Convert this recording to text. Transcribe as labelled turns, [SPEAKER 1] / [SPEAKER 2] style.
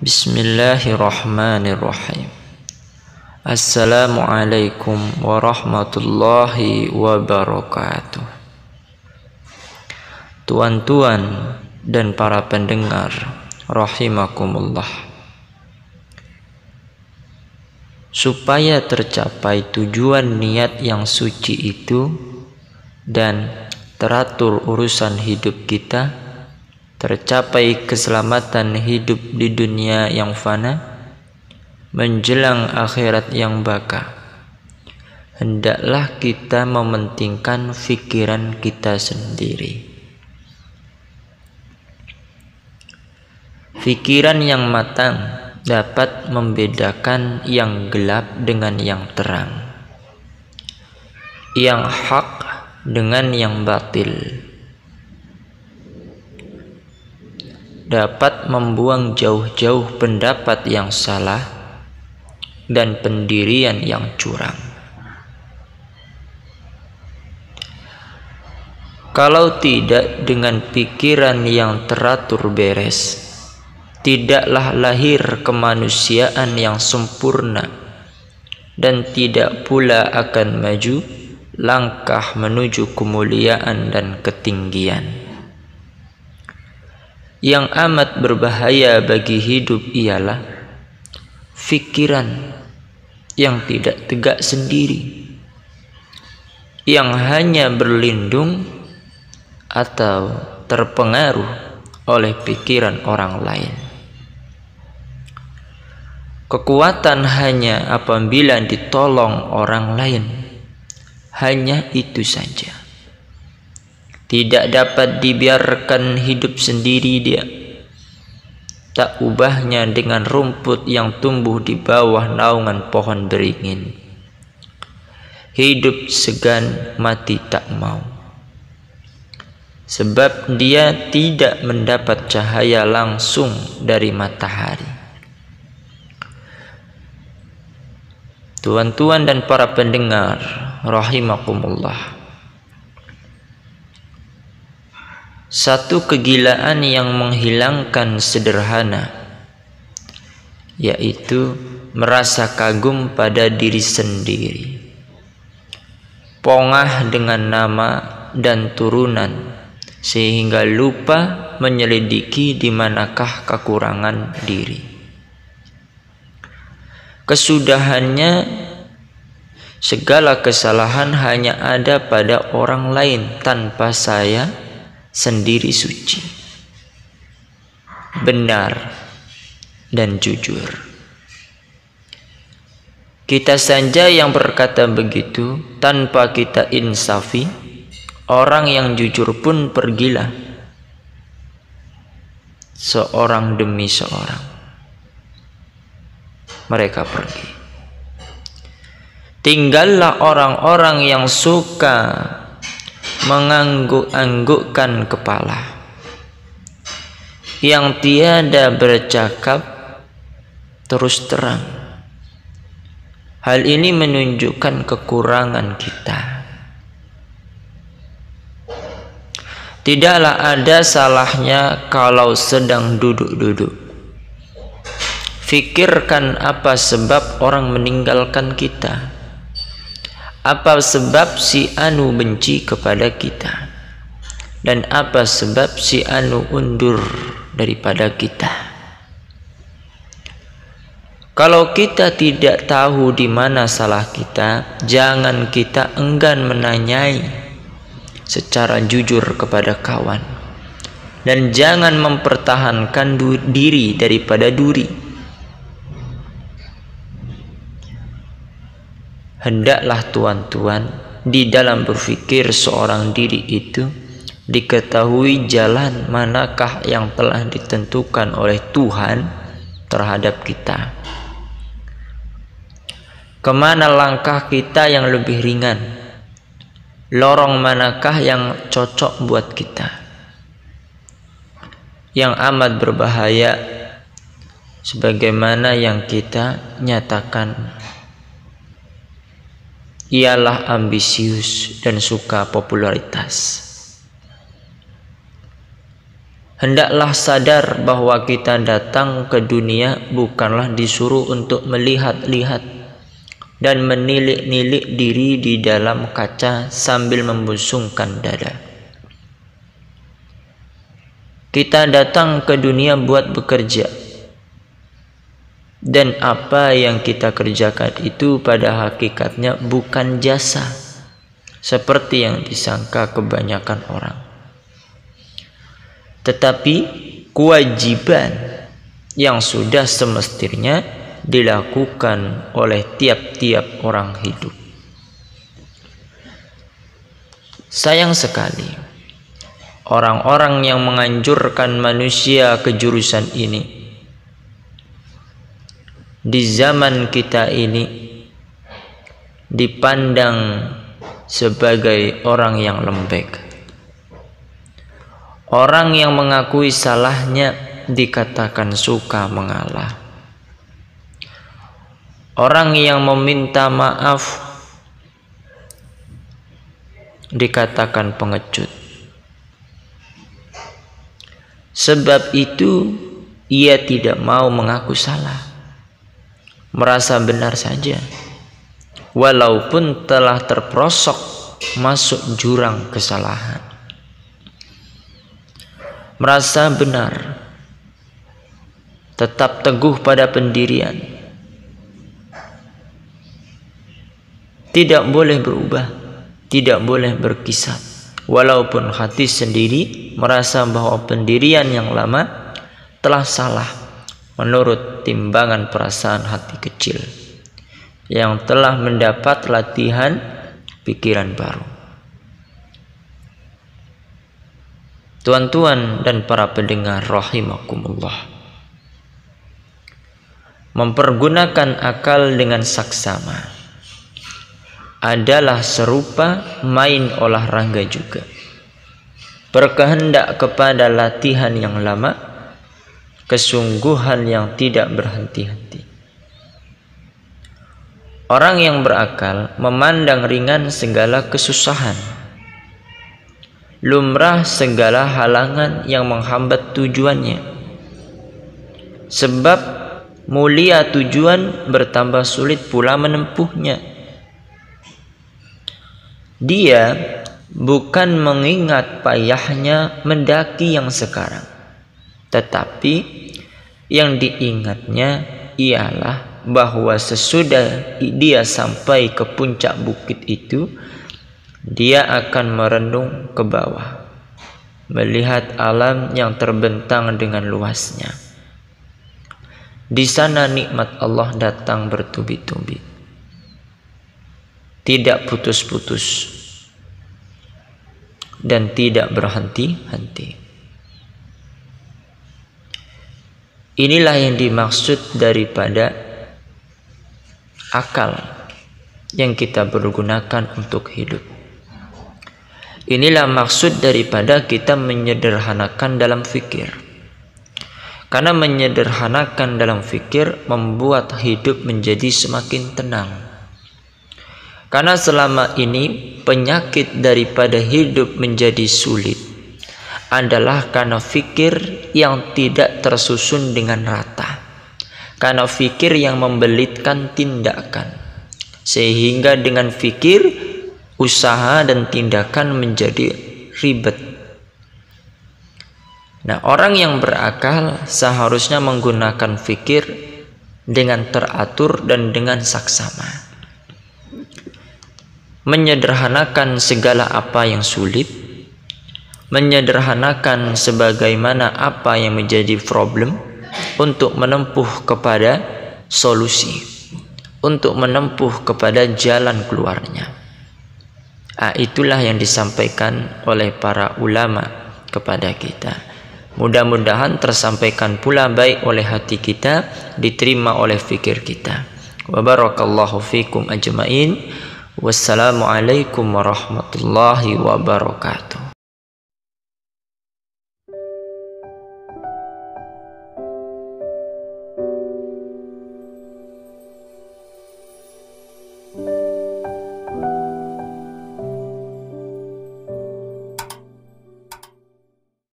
[SPEAKER 1] Bismillahirrahmanirrahim. Assalamualaikum warahmatullahi wabarakatuh. Tuan-tuan dan para pendengar rahimakumullah. Supaya tercapai tujuan niat yang suci itu dan teratur urusan hidup kita, tercapai keselamatan hidup di dunia yang fana menjelang akhirat yang baka, hendaklah kita mementingkan fikiran kita sendiri. Fikiran yang matang dapat membedakan yang gelap dengan yang terang, yang hak dengan yang batil, dapat membuang jauh-jauh pendapat yang salah dan pendirian yang curang. Kalau tidak dengan pikiran yang teratur beres, tidaklah lahir kemanusiaan yang sempurna dan tidak pula akan maju langkah menuju kemuliaan dan ketinggian. Yang amat berbahaya bagi hidup ialah fikiran yang tidak tegak sendiri, yang hanya berlindung atau terpengaruh oleh pikiran orang lain. Kekuatan hanya apabila ditolong orang lain, hanya itu saja. Tidak dapat dibiarkan hidup sendiri dia. Tak ubahnya dengan rumput yang tumbuh di bawah naungan pohon beringin. Hidup segan, mati tak mau. Sebab dia tidak mendapat cahaya langsung dari matahari. Tuan-tuan dan para pendengar rahimakumullah. Satu kegilaan yang menghilangkan sederhana, yaitu merasa kagum pada diri sendiri, pongah dengan nama dan turunan, sehingga lupa menyelidiki di manakah kekurangan diri. Kesudahannya, segala kesalahan hanya ada pada orang lain tanpa saya sendiri suci, benar, dan jujur. Kita saja yang berkata begitu tanpa kita insafi, orang yang jujur pun pergilah, seorang demi seorang. Mereka pergi. Tinggallah orang-orang yang suka mengangguk-anggukkan kepala, yang tiada bercakap terus terang. Hal ini menunjukkan kekurangan kita. Tidaklah ada salahnya kalau sedang duduk-duduk, fikirkan apa sebab orang meninggalkan kita. Apa sebab si anu benci kepada kita, dan apa sebab si anu undur daripada kita. Kalau kita tidak tahu di mana salah kita, jangan kita enggan menanyai secara jujur kepada kawan, dan jangan mempertahankan diri daripada duri. Hendaklah tuan-tuan, di dalam berfikir seorang diri itu diketahui jalan manakah yang telah ditentukan oleh Tuhan terhadap kita. Kemana langkah kita yang lebih ringan? Lorong manakah yang cocok buat kita? Yang amat berbahaya sebagaimana yang kita nyatakan ialah ambisius dan suka popularitas. Hendaklah sadar bahwa kita datang ke dunia bukanlah disuruh untuk melihat-lihat dan menilik-nilik diri di dalam kaca sambil membusungkan dada. Kita datang ke dunia buat bekerja, dan apa yang kita kerjakan itu pada hakikatnya bukan jasa seperti yang disangka kebanyakan orang, tetapi kewajiban yang sudah semestinya dilakukan oleh tiap-tiap orang hidup. Sayang sekali orang-orang yang menganjurkan manusia ke jurusan ini di zaman kita ini dipandang sebagai orang yang lembek. Orang yang mengakui salahnya dikatakan suka mengalah. Orang yang meminta maaf dikatakan pengecut. Sebab itu ia tidak mau mengaku salah, merasa benar saja, walaupun telah terperosok masuk jurang kesalahan. Merasa benar, tetap teguh pada pendirian, tidak boleh berubah, tidak boleh berkisah, walaupun hati sendiri merasa bahwa pendirian yang lama telah salah menurut timbangan perasaan hati kecil yang telah mendapat latihan pikiran baru. Tuan-tuan dan para pendengar rahimakumullah, mempergunakan akal dengan saksama adalah serupa main olahraga juga, berkehendak kepada latihan yang lama, kesungguhan yang tidak berhenti-henti. Orang yang berakal memandang ringan segala kesusahan, lumrah segala halangan yang menghambat tujuannya. Sebab mulia tujuan bertambah sulit pula menempuhnya. Dia bukan mengingat payahnya mendaki yang sekarang, tetapi yang diingatnya ialah bahwa sesudah dia sampai ke puncak bukit itu, dia akan merenung ke bawah, melihat alam yang terbentang dengan luasnya. Di sana nikmat Allah datang bertubi-tubi, tidak putus-putus dan tidak berhenti-henti. Inilah yang dimaksud daripada akal yang kita pergunakan untuk hidup. Inilah maksud daripada kita menyederhanakan dalam fikir. Karena menyederhanakan dalam fikir membuat hidup menjadi semakin tenang. Karena selama ini penyakit daripada hidup menjadi sulit adalah karena fikir yang tidak tersusun dengan rata. Karena fikir yang membelitkan tindakan. Sehingga dengan fikir usaha dan tindakan menjadi ribet. Nah, orang yang berakal seharusnya menggunakan fikir dengan teratur dan dengan saksama, menyederhanakan segala apa yang sulit, menyederhanakan sebagaimana apa yang menjadi problem untuk menempuh kepada solusi, untuk menempuh kepada jalan keluarnya. Itulah yang disampaikan oleh para ulama kepada kita. Mudah-mudahan tersampaikan pula baik oleh hati kita, diterima oleh fikir kita. Wa barakallahu fikum ajmain. Wassalamualaikum warahmatullahi wabarakatuh.